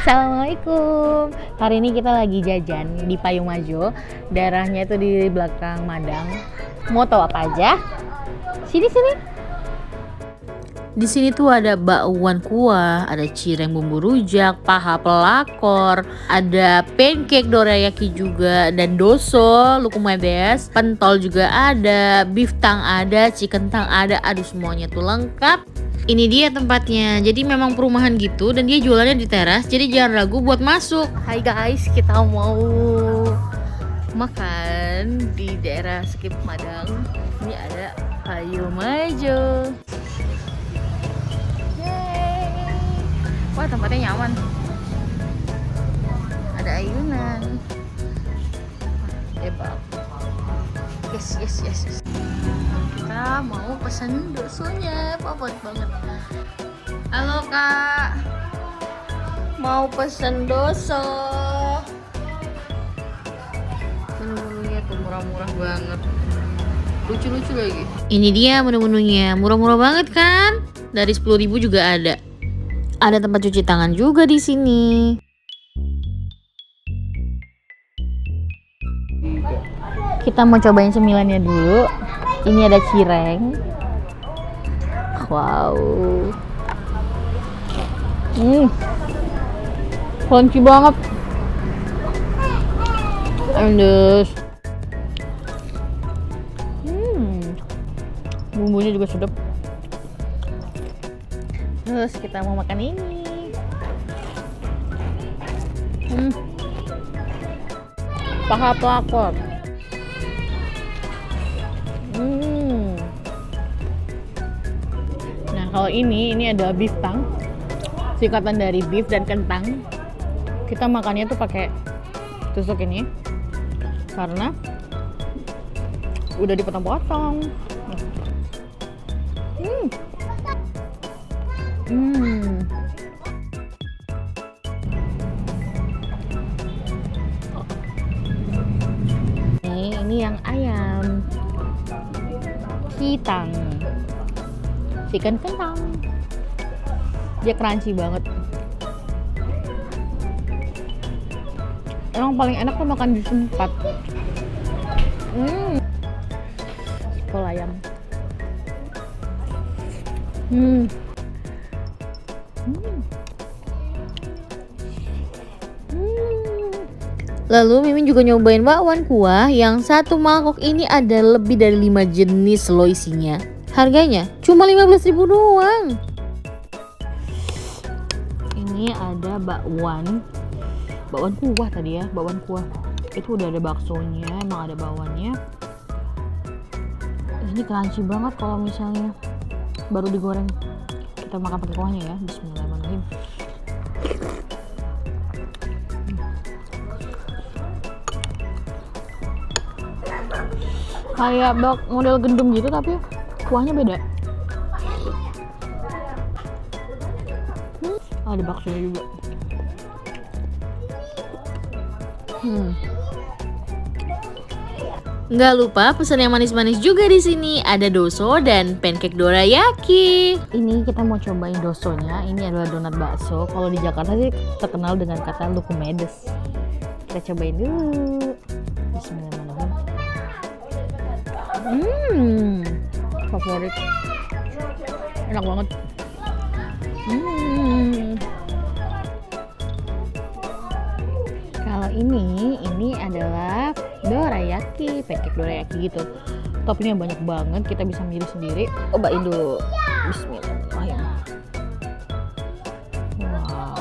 Assalamualaikum. Hari ini kita lagi jajan di Payung Majo. Daerahnya itu di belakang Madang. Mau tahu apa aja? Sini. Di sini tuh ada bakwan kuah, ada cireng bumbu rujak, paha pelakor, ada pancake dorayaki juga, dan doso, lukumedes, pentol juga ada, beef tang ada, chicken tang ada, aduh semuanya tuh lengkap. Ini dia tempatnya, jadi memang perumahan gitu dan dia jualannya di teras, jadi jangan ragu buat masuk. Hai guys, kita mau makan di daerah Skip Madang. Ini ada Payung Majo. Wah, tempatnya nyaman. Ada ayunan. Hebat. Yes. Kita mau pesan dosonya, favorit banget. Halo kak, mau pesan doso. Menu-menunya tuh murah-murah banget, lucu-lucu lagi. Ini dia menu-menunya, murah-murah banget kan? Dari 10.000 juga ada. Ada tempat cuci tangan juga di sini. Kita mau cobain cemilannya dulu. Ini ada cireng. Wow. Crunchy banget. Endes. Bumbunya juga sedap. Terus kita mau makan ini. Paha pelakor. Nah, kalau ini ada beef tang, singkatan dari beef dan kentang. Kita makannya tuh pakai tusuk ini karena udah dipotong-potong. Ini yang ayam kitang, chicken kentang, dia crunchy banget. Emang paling enak tuh makan di tempat. Kol ayam. Lalu Mimin juga nyobain bakwan kuah yang satu mangkok ini ada lebih dari 5 jenis loh isinya. Harganya cuma 15.000 doang. Ini ada bakwan kuah tadi ya, bakwan kuah. Itu udah ada baksonya, emang ada bakwannya. Ini crunchy banget kalau misalnya baru digoreng. Kita makan pakai kuahnya ya. Bismillahirrahmanirrahim. Kayak model gendum gitu tapi kuahnya beda. Ada baksonya juga. Nggak lupa pesan yang manis-manis juga di sini. Ada doso dan pancake dorayaki. Ini kita mau cobain dosonya. Ini adalah donat bakso. Kalau di Jakarta sih terkenal dengan kata lukumedes. Kita cobain dulu. Bismillahirrahmanirrahim. Favorit. Enak banget. Kalau ini adalah dorayaki, pancake dorayaki gitu. Toppingnya banyak banget, kita bisa milih sendiri. Cobain dulu. Bismillahirrahmanirrahim. Wow.